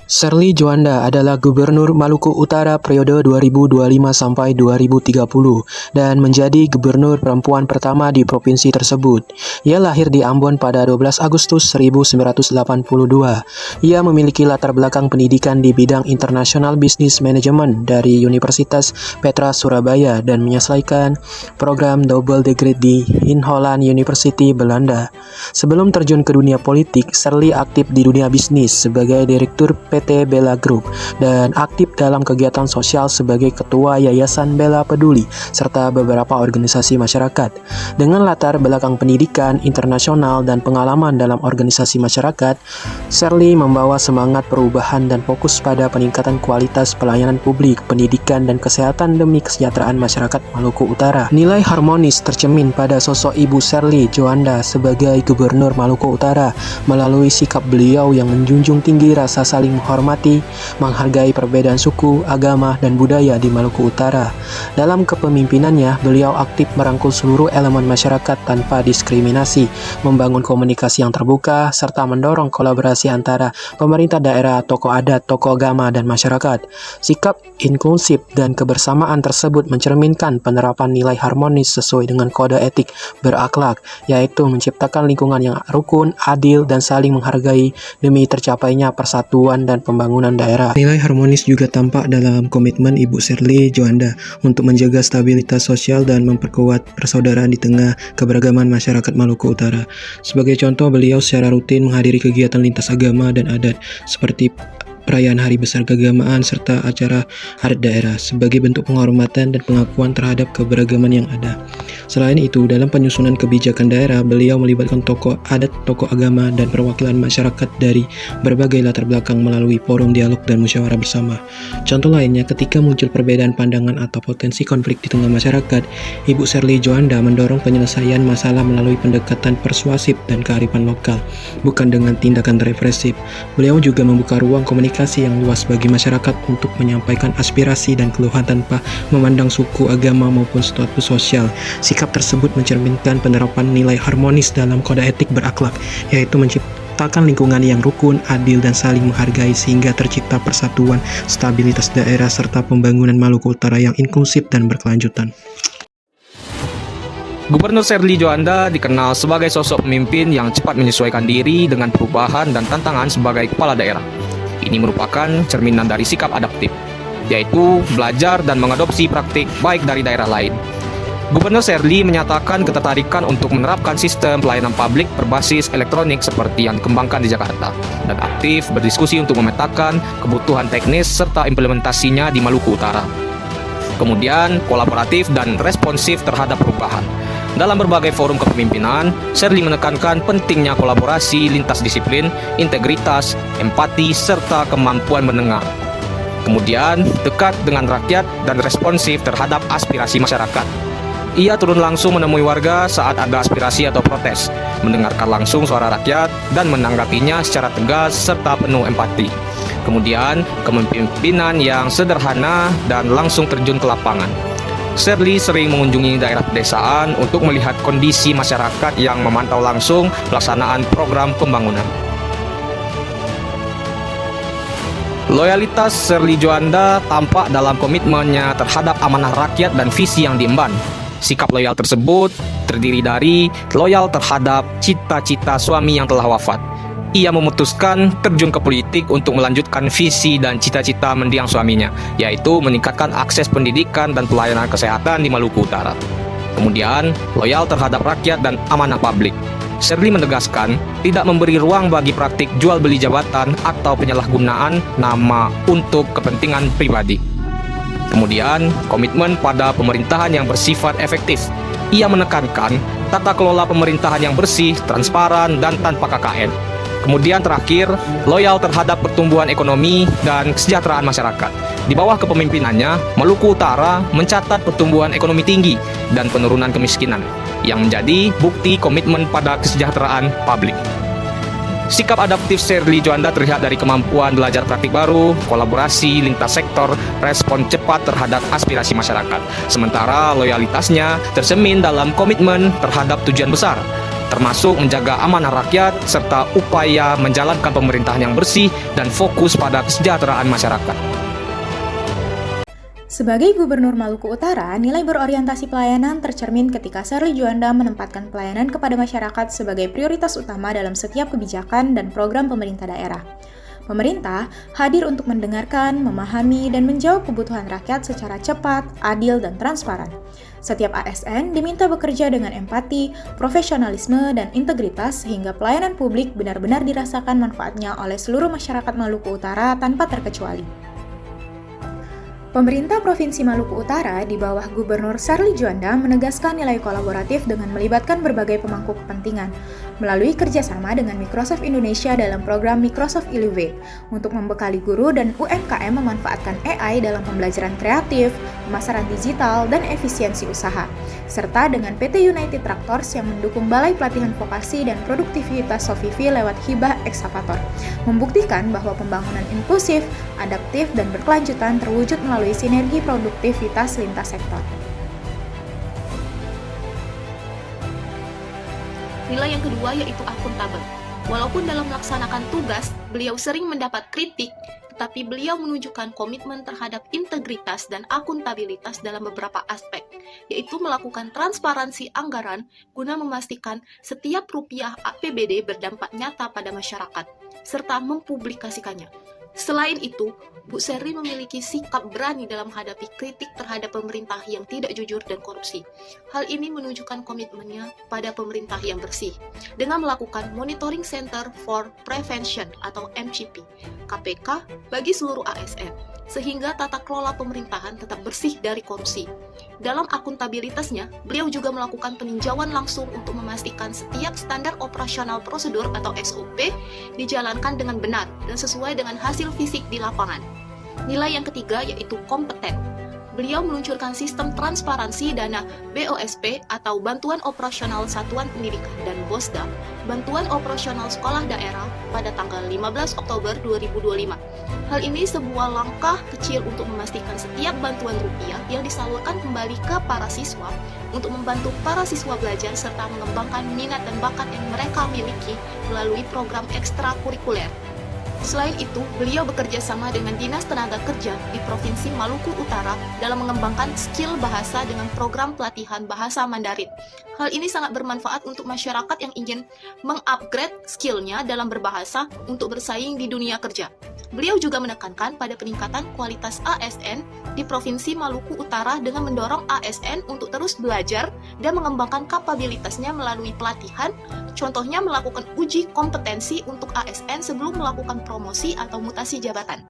Sherly Djuanda adalah Gubernur Maluku Utara periode 2025 sampai 2030 dan menjadi gubernur perempuan pertama di provinsi tersebut. Ia lahir di Ambon pada 12 Agustus 1982. Ia memiliki latar belakang pendidikan di bidang International Business Management dari Universitas Petra Surabaya dan menyelesaikan program double degree di Holland University, Belanda. Sebelum terjun ke dunia politik, Sherly aktif di dunia bisnis sebagai direktur PT Bella Group dan aktif dalam kegiatan sosial sebagai ketua Yayasan Bella Peduli serta beberapa organisasi masyarakat. Dengan latar belakang pendidikan internasional dan pengalaman dalam organisasi masyarakat, Sherly membawa semangat perubahan dan fokus pada peningkatan kualitas pelayanan publik, pendidikan dan kesehatan demi kesejahteraan masyarakat Maluku Utara. Nilai harmonis tercermin pada sosok Ibu Sherly Djuanda sebagai Gubernur Maluku Utara melalui sikap beliau yang menjunjung tinggi rasa saling menghormati, menghargai perbedaan suku, agama, dan budaya di Maluku Utara. Dalam kepemimpinannya, beliau aktif merangkul seluruh elemen masyarakat tanpa diskriminasi, membangun komunikasi yang terbuka, serta mendorong kolaborasi antara pemerintah daerah, tokoh adat, tokoh agama, dan masyarakat. Sikap inklusif dan kebersamaan tersebut mencerminkan penerapan nilai harmonis sesuai dengan kode etik berakhlak, yaitu menciptakan lingkungan yang rukun, adil, dan saling menghargai demi tercapainya persatuan dan pembangunan daerah. Nilai harmonis juga tampak dalam komitmen Ibu Sherly Djuanda untuk menjaga stabilitas sosial dan memperkuat persaudaraan di tengah keberagaman masyarakat Maluku Utara. Sebagai contoh, beliau secara rutin menghadiri kegiatan lintas agama dan adat seperti perayaan Hari Besar Keagamaan serta acara adat daerah sebagai bentuk penghormatan dan pengakuan terhadap keberagaman yang ada. Selain itu, dalam penyusunan kebijakan daerah, beliau melibatkan tokoh adat, tokoh agama, dan perwakilan masyarakat dari berbagai latar belakang melalui forum dialog dan musyawarah bersama. Contoh lainnya, ketika muncul perbedaan pandangan atau potensi konflik di tengah masyarakat, Ibu Sherly Djuanda mendorong penyelesaian masalah melalui pendekatan persuasif dan kearifan lokal, bukan dengan tindakan represif. Beliau juga membuka ruang komunikasi yang luas bagi masyarakat untuk menyampaikan aspirasi dan keluhan tanpa memandang suku, agama, maupun status sosial. Sikap tersebut mencerminkan penerapan nilai harmonis dalam kode etik berakhlak, yaitu menciptakan lingkungan yang rukun, adil, dan saling menghargai sehingga tercipta persatuan, stabilitas daerah, serta pembangunan Maluku Utara yang inklusif dan berkelanjutan. Gubernur Sherly Djuanda dikenal sebagai sosok pemimpin yang cepat menyesuaikan diri dengan perubahan dan tantangan sebagai kepala daerah. Ini merupakan cerminan dari sikap adaptif, yaitu belajar dan mengadopsi praktik baik dari daerah lain. Gubernur Sherly menyatakan ketertarikan untuk menerapkan sistem pelayanan publik berbasis elektronik seperti yang dikembangkan di Jakarta, dan aktif berdiskusi untuk memetakan kebutuhan teknis serta implementasinya di Maluku Utara. Kemudian, kolaboratif dan responsif terhadap perubahan. Dalam berbagai forum kepemimpinan, Sherly menekankan pentingnya kolaborasi lintas disiplin, integritas, empati, serta kemampuan mendengar. Kemudian, dekat dengan rakyat dan responsif terhadap aspirasi masyarakat. Ia turun langsung menemui warga saat ada aspirasi atau protes, mendengarkan langsung suara rakyat, dan menanggapinya secara tegas serta penuh empati. Kemudian, kepemimpinan yang sederhana dan langsung terjun ke lapangan. Sherly sering mengunjungi daerah pedesaan untuk melihat kondisi masyarakat yang memantau langsung pelaksanaan program pembangunan. Loyalitas Sherly Djuanda tampak dalam komitmennya terhadap amanah rakyat dan visi yang diemban. Sikap loyal tersebut terdiri dari loyal terhadap cita-cita suami yang telah wafat. Ia memutuskan terjun ke politik untuk melanjutkan visi dan cita-cita mendiang suaminya, yaitu meningkatkan akses pendidikan dan pelayanan kesehatan di Maluku Utara. Kemudian, loyal terhadap rakyat dan amanah publik. Sherly menegaskan tidak memberi ruang bagi praktik jual beli jabatan atau penyalahgunaan nama untuk kepentingan pribadi. Kemudian, komitmen pada pemerintahan yang bersifat efektif. Ia menekankan tata kelola pemerintahan yang bersih, transparan, dan tanpa KKN. Kemudian terakhir, loyal terhadap pertumbuhan ekonomi dan kesejahteraan masyarakat. Di bawah kepemimpinannya, Maluku Utara mencatat pertumbuhan ekonomi tinggi dan penurunan kemiskinan, yang menjadi bukti komitmen pada kesejahteraan publik. Sikap adaptif Sherly Juanda terlihat dari kemampuan belajar praktik baru, kolaborasi lintas sektor, respon cepat terhadap aspirasi masyarakat. Sementara loyalitasnya tercermin dalam komitmen terhadap tujuan besar, termasuk menjaga amanah rakyat serta upaya menjalankan pemerintahan yang bersih dan fokus pada kesejahteraan masyarakat. Sebagai Gubernur Maluku Utara, nilai berorientasi pelayanan tercermin ketika Sherly Juanda menempatkan pelayanan kepada masyarakat sebagai prioritas utama dalam setiap kebijakan dan program pemerintah daerah. Pemerintah hadir untuk mendengarkan, memahami, dan menjawab kebutuhan rakyat secara cepat, adil, dan transparan. Setiap ASN diminta bekerja dengan empati, profesionalisme, dan integritas sehingga pelayanan publik benar-benar dirasakan manfaatnya oleh seluruh masyarakat Maluku Utara tanpa terkecuali. Pemerintah Provinsi Maluku Utara di bawah Gubernur Sherly Juanda menegaskan nilai kolaboratif dengan melibatkan berbagai pemangku kepentingan melalui kerjasama dengan Microsoft Indonesia dalam program Microsoft Elevate untuk membekali guru dan UMKM memanfaatkan AI dalam pembelajaran kreatif, pemasaran digital, dan efisiensi usaha, serta dengan PT United Tractors yang mendukung Balai Pelatihan Vokasi dan Produktivitas Sofivi lewat hibah ekskavator, membuktikan bahwa pembangunan inklusif, adaptif, dan berkelanjutan terwujud melalui sinergi produktivitas lintas sektor. Nilai yang kedua yaitu akuntabel. Walaupun dalam melaksanakan tugas, beliau sering mendapat kritik, tetapi beliau menunjukkan komitmen terhadap integritas dan akuntabilitas dalam beberapa aspek, yaitu melakukan transparansi anggaran guna memastikan setiap rupiah APBD berdampak nyata pada masyarakat, serta mempublikasikannya. Selain itu, Bu Sherly memiliki sikap berani dalam menghadapi kritik terhadap pemerintah yang tidak jujur dan korupsi. Hal ini menunjukkan komitmennya pada pemerintah yang bersih dengan melakukan Monitoring Center for Prevention atau MCP, KPK bagi seluruh ASN, sehingga tata kelola pemerintahan tetap bersih dari korupsi. Dalam akuntabilitasnya, beliau juga melakukan peninjauan langsung untuk memastikan setiap standar operasional prosedur atau SOP dijalankan dengan benar dan sesuai dengan hasil fisik di lapangan. Nilai yang ketiga yaitu kompeten. Beliau meluncurkan sistem transparansi dana BOSP atau Bantuan Operasional Satuan Pendidikan dan BOSDA, Bantuan Operasional Sekolah Daerah pada tanggal 15 Oktober 2025. Hal ini sebuah langkah kecil untuk memastikan setiap bantuan rupiah yang disalurkan kembali ke para siswa untuk membantu para siswa belajar serta mengembangkan minat dan bakat yang mereka miliki melalui program ekstrakurikuler. Selain itu, beliau bekerja sama dengan Dinas Tenaga Kerja di Provinsi Maluku Utara dalam mengembangkan skill bahasa dengan program pelatihan bahasa Mandarin. Hal ini sangat bermanfaat untuk masyarakat yang ingin mengupgrade skill-nya dalam berbahasa untuk bersaing di dunia kerja. Beliau juga menekankan pada peningkatan kualitas ASN di Provinsi Maluku Utara dengan mendorong ASN untuk terus belajar dan mengembangkan kapabilitasnya melalui pelatihan, contohnya melakukan uji kompetensi untuk ASN sebelum melakukan promosi atau mutasi jabatan.